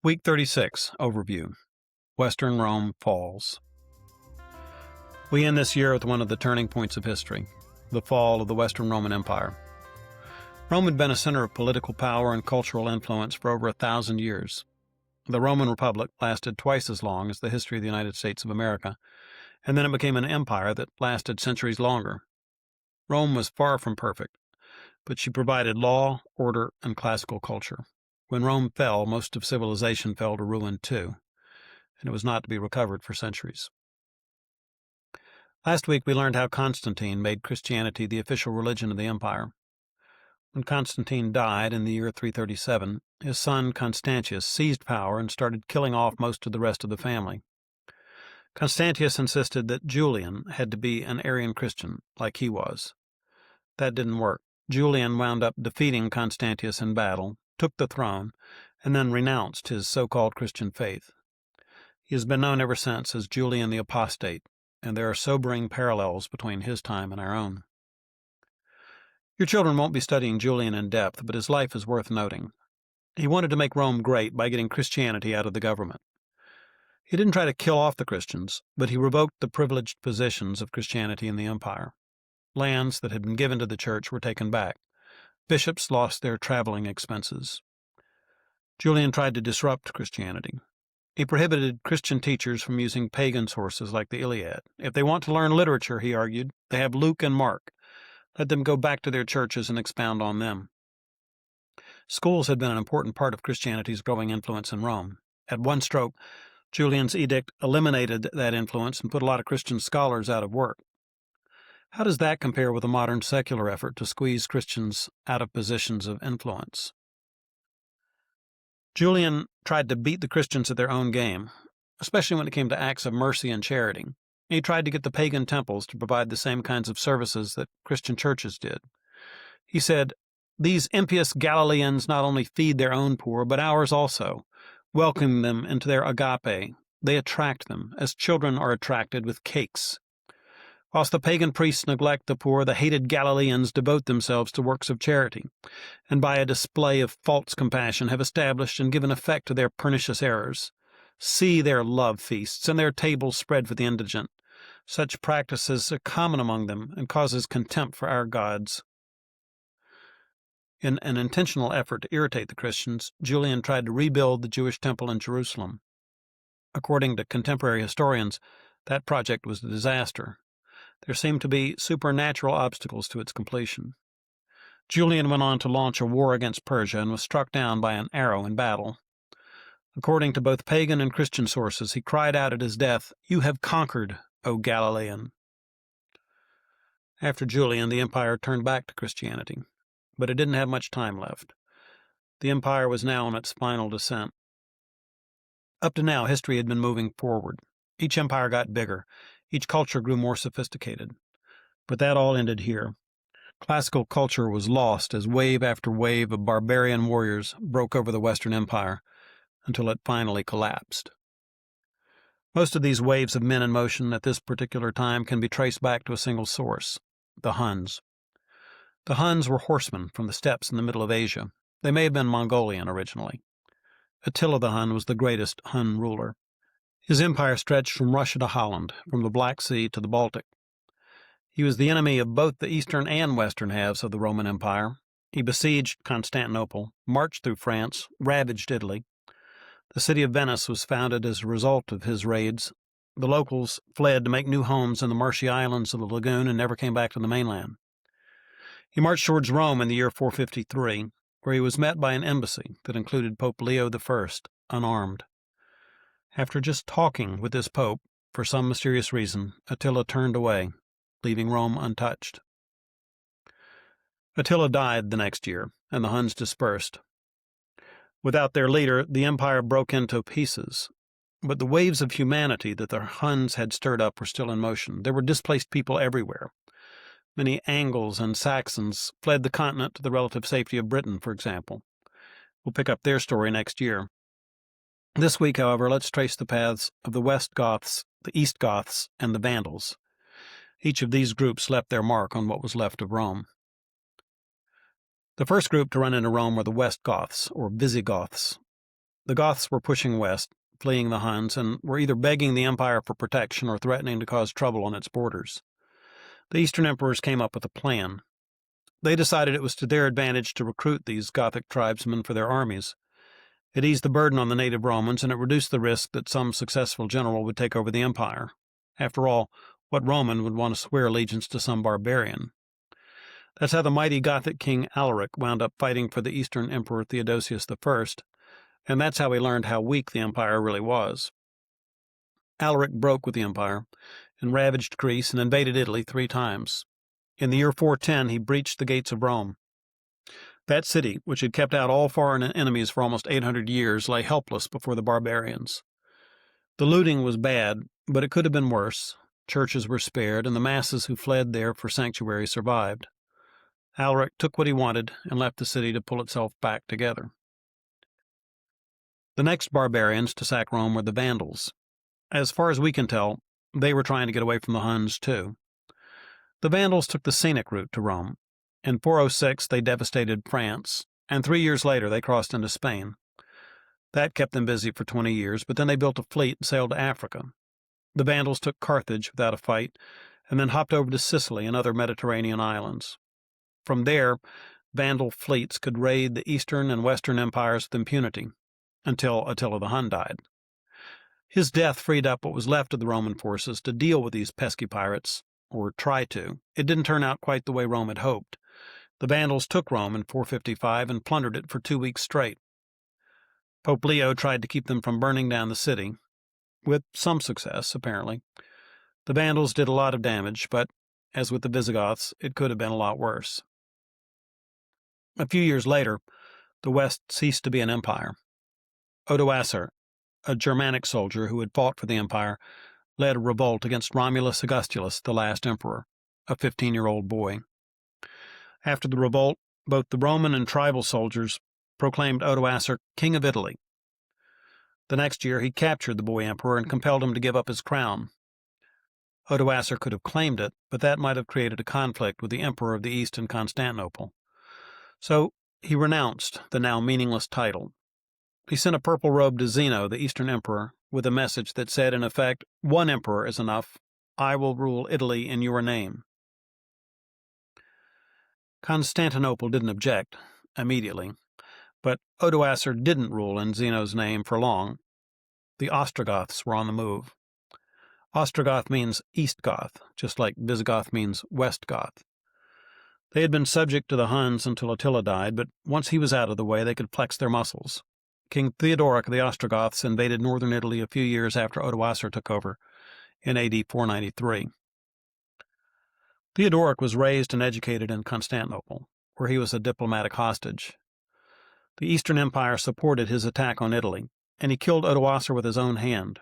Week 36, Overview. Western Rome falls. We end this year with one of the turning points of history, the fall of the Western Roman Empire. Rome had been a center of political power and cultural influence for over 1,000 years. The Roman Republic lasted twice as long as the history of the United States of America, and then it became an empire that lasted centuries longer. Rome was far from perfect, but she provided law, order, and classical culture. When Rome fell, most of civilization fell to ruin too, and it was not to be recovered for centuries. Last week we learned how Constantine made Christianity the official religion of the empire. When Constantine died in the year 337, his son Constantius seized power and started killing off most of the rest of the family. Constantius insisted that Julian had to be an Arian Christian, like he was. That didn't work. Julian wound up defeating Constantius in battle, took the throne, and then renounced his so-called Christian faith. He has been known ever since as Julian the Apostate, and there are sobering parallels between his time and our own. Your children won't be studying Julian in depth, but his life is worth noting. He wanted to make Rome great by getting Christianity out of the government. He didn't try to kill off the Christians, but he revoked the privileged positions of Christianity in the empire. Lands that had been given to the church were taken back. Bishops lost their traveling expenses. Julian tried to disrupt Christianity. He prohibited Christian teachers from using pagan sources like the Iliad. If they want to learn literature, he argued, they have Luke and Mark. Let them go back to their churches and expound on them. Schools had been an important part of Christianity's growing influence in Rome. At one stroke, Julian's edict eliminated that influence and put a lot of Christian scholars out of work. How does that compare with a modern secular effort to squeeze Christians out of positions of influence? Julian tried to beat the Christians at their own game, especially when it came to acts of mercy and charity. He tried to get the pagan temples to provide the same kinds of services that Christian churches did. He said, "These impious Galileans not only feed their own poor, but ours also, welcoming them into their agape. They attract them, as children are attracted with cakes. Whilst the pagan priests neglect the poor, the hated Galileans devote themselves to works of charity, and by a display of false compassion have established and given effect to their pernicious errors. See their love feasts, and their tables spread for the indigent. Such practices are common among them, and causes contempt for our gods." In an intentional effort to irritate the Christians, Julian tried to rebuild the Jewish temple in Jerusalem. According to contemporary historians, that project was a disaster. There seemed to be supernatural obstacles to its completion. Julian went on to launch a war against Persia and was struck down by an arrow in battle. According to both pagan and Christian sources, he cried out at his death, "You have conquered, O Galilean." After Julian, the empire turned back to Christianity, but it didn't have much time left. The empire was now on its final descent. Up to now, history had been moving forward. Each empire got bigger. Each culture grew more sophisticated. But that all ended here. Classical culture was lost as wave after wave of barbarian warriors broke over the Western Empire until it finally collapsed. Most of these waves of men in motion at this particular time can be traced back to a single source, the Huns. The Huns were horsemen from the steppes in the middle of Asia. They may have been Mongolian originally. Attila the Hun was the greatest Hun ruler. His empire stretched from Russia to Holland, from the Black Sea to the Baltic. He was the enemy of both the eastern and western halves of the Roman Empire. He besieged Constantinople, marched through France, ravaged Italy. The city of Venice was founded as a result of his raids. The locals fled to make new homes in the marshy islands of the lagoon and never came back to the mainland. He marched towards Rome in the year 453, where he was met by an embassy that included Pope Leo I, unarmed. After just talking with this pope, for some mysterious reason, Attila turned away, leaving Rome untouched. Attila died the next year, and the Huns dispersed. Without their leader, the empire broke into pieces. But the waves of humanity that the Huns had stirred up were still in motion. There were displaced people everywhere. Many Angles and Saxons fled the continent to the relative safety of Britain, for example. We'll pick up their story next year. This week, however, let's trace the paths of the West Goths, the East Goths, and the Vandals. Each of these groups left their mark on what was left of Rome. The first group to run into Rome were the West Goths, or Visigoths. The Goths were pushing west, fleeing the Huns, and were either begging the empire for protection or threatening to cause trouble on its borders. The Eastern emperors came up with a plan. They decided it was to their advantage to recruit these Gothic tribesmen for their armies. It eased the burden on the native Romans, and it reduced the risk that some successful general would take over the empire. After all, what Roman would want to swear allegiance to some barbarian? That's how the mighty Gothic king Alaric wound up fighting for the Eastern Emperor Theodosius I, and that's how he learned how weak the empire really was. Alaric broke with the empire and ravaged Greece and invaded Italy 3 times. In the year 410, he breached the gates of Rome. That city, which had kept out all foreign enemies for almost 800 years, lay helpless before the barbarians. The looting was bad, but it could have been worse. Churches were spared, and the masses who fled there for sanctuary survived. Alaric took what he wanted and left the city to pull itself back together. The next barbarians to sack Rome were the Vandals. As far as we can tell, they were trying to get away from the Huns, too. The Vandals took the scenic route to Rome. In 406, they devastated France, and 3 years later they crossed into Spain. That kept them busy for 20 years, but then they built a fleet and sailed to Africa. The Vandals took Carthage without a fight, and then hopped over to Sicily and other Mediterranean islands. From there, Vandal fleets could raid the eastern and western empires with impunity, until Attila the Hun died. His death freed up what was left of the Roman forces to deal with these pesky pirates, or try to. It didn't turn out quite the way Rome had hoped. The Vandals took Rome in 455 and plundered it for 2 weeks straight. Pope Leo tried to keep them from burning down the city, with some success, apparently. The Vandals did a lot of damage, but, as with the Visigoths, it could have been a lot worse. A few years later, the West ceased to be an empire. Odoacer, a Germanic soldier who had fought for the empire, led a revolt against Romulus Augustulus, the last emperor, a 15-year-old boy. After the revolt, both the Roman and tribal soldiers proclaimed Odoacer king of Italy. The next year, he captured the boy emperor and compelled him to give up his crown. Odoacer could have claimed it, but that might have created a conflict with the emperor of the East in Constantinople. So he renounced the now meaningless title. He sent a purple robe to Zeno, the Eastern emperor, with a message that said, in effect, "One emperor is enough. I will rule Italy in your name." Constantinople didn't object immediately, but Odoacer didn't rule in Zeno's name for long. The Ostrogoths were on the move. Ostrogoth means East Goth, just like Visigoth means West Goth. They had been subject to the Huns until Attila died, but once he was out of the way, they could flex their muscles. King Theodoric of the Ostrogoths invaded northern Italy a few years after Odoacer took over, in AD 493. Theodoric was raised and educated in Constantinople, where he was a diplomatic hostage. The Eastern Empire supported his attack on Italy, and he killed Odoacer with his own hand.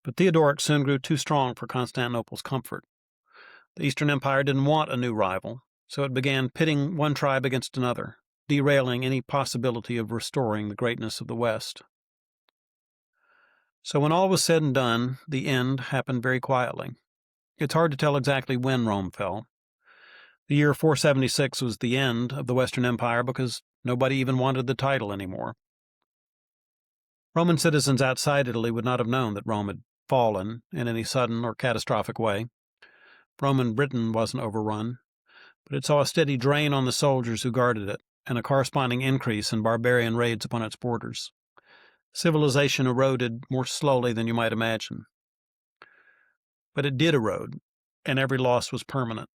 But Theodoric soon grew too strong for Constantinople's comfort. The Eastern Empire didn't want a new rival, so it began pitting one tribe against another, derailing any possibility of restoring the greatness of the West. So when all was said and done, the end happened very quietly. It's hard to tell exactly when Rome fell. The year 476 was the end of the Western Empire because nobody even wanted the title anymore. Roman citizens outside Italy would not have known that Rome had fallen in any sudden or catastrophic way. Roman Britain wasn't overrun, but it saw a steady drain on the soldiers who guarded it, and a corresponding increase in barbarian raids upon its borders. Civilization eroded more slowly than you might imagine. But it did erode, and every loss was permanent.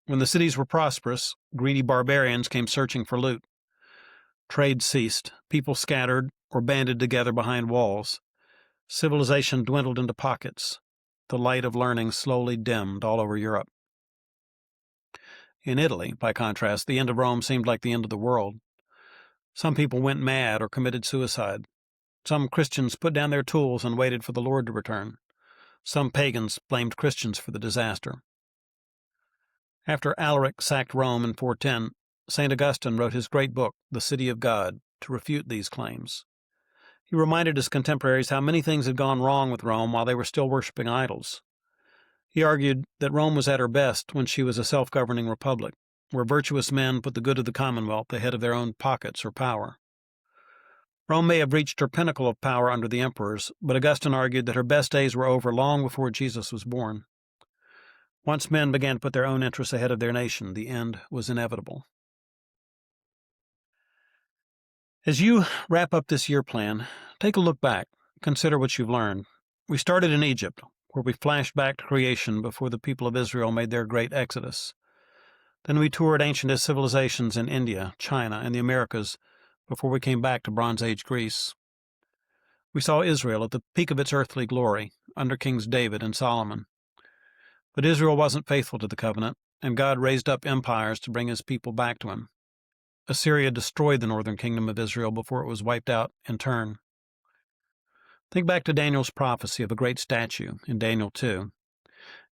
When the cities were prosperous, greedy barbarians came searching for loot. Trade ceased, people scattered or banded together behind walls. Civilization dwindled into pockets. The light of learning slowly dimmed all over Europe. In Italy, by contrast, the end of Rome seemed like the end of the world. Some people went mad or committed suicide. Some Christians put down their tools and waited for the Lord to return. Some pagans blamed Christians for the disaster. After Alaric sacked Rome in 410, St. Augustine wrote his great book, The City of God, to refute these claims. He reminded his contemporaries how many things had gone wrong with Rome while they were still worshiping idols. He argued that Rome was at her best when she was a self-governing republic, where virtuous men put the good of the commonwealth ahead of their own pockets or power. Rome may have reached her pinnacle of power under the emperors, but Augustine argued that her best days were over long before Jesus was born. Once men began to put their own interests ahead of their nation, the end was inevitable. As you wrap up this year plan, take a look back. Consider what you've learned. We started in Egypt, where we flashed back to creation before the people of Israel made their great exodus. Then we toured ancient civilizations in India, China, and the Americas before we came back to Bronze Age Greece. We saw Israel at the peak of its earthly glory under Kings David and Solomon. But Israel wasn't faithful to the covenant, and God raised up empires to bring his people back to him. Assyria destroyed the northern kingdom of Israel before it was wiped out in turn. Think back to Daniel's prophecy of a great statue in Daniel 2.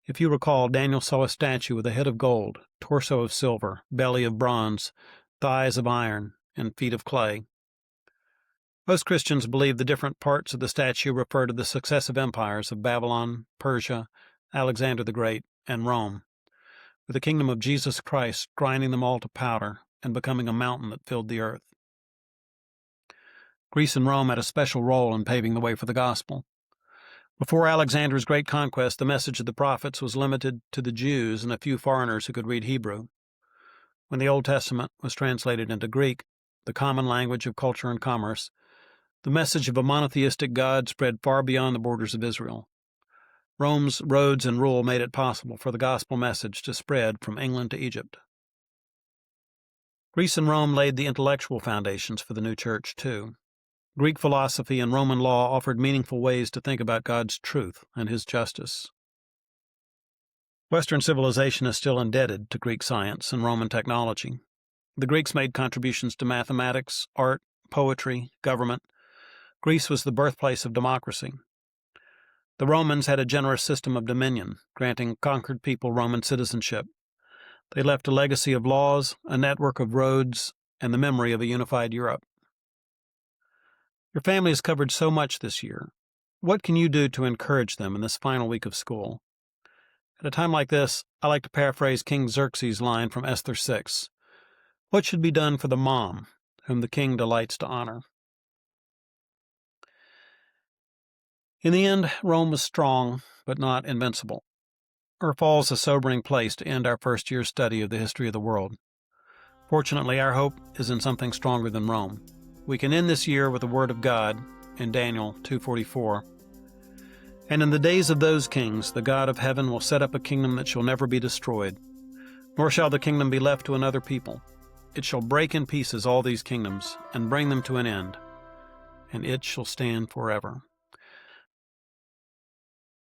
If you recall, Daniel saw a statue with a head of gold, torso of silver, belly of bronze, thighs of iron, and feet of clay. Most Christians believe the different parts of the statue refer to the successive empires of Babylon, Persia, Alexander the Great, and Rome, with the kingdom of Jesus Christ grinding them all to powder and becoming a mountain that filled the earth. Greece and Rome had a special role in paving the way for the gospel. Before Alexander's great conquest, the message of the prophets was limited to the Jews and a few foreigners who could read Hebrew. When the Old Testament was translated into Greek, the common language of culture and commerce, the message of a monotheistic God spread far beyond the borders of Israel. Rome's roads and rule made it possible for the gospel message to spread from England to Egypt. Greece and Rome laid the intellectual foundations for the new church, too. Greek philosophy and Roman law offered meaningful ways to think about God's truth and his justice. Western civilization is still indebted to Greek science and Roman technology. The Greeks made contributions to mathematics, art, poetry, government. Greece was the birthplace of democracy. The Romans had a generous system of dominion, granting conquered people Roman citizenship. They left a legacy of laws, a network of roads, and the memory of a unified Europe. Your family has covered so much this year. What can you do to encourage them in this final week of school? At a time like this, I like to paraphrase King Xerxes' line from Esther 6. What should be done for the mom, whom the king delights to honor? In the end, Rome was strong, but not invincible. Her fall is a sobering place to end our first year's study of the history of the world. Fortunately, our hope is in something stronger than Rome. We can end this year with the word of God in Daniel 2:44. And in the days of those kings, the God of heaven will set up a kingdom that shall never be destroyed, nor shall the kingdom be left to another people. It shall break in pieces all these kingdoms, and bring them to an end, and it shall stand forever.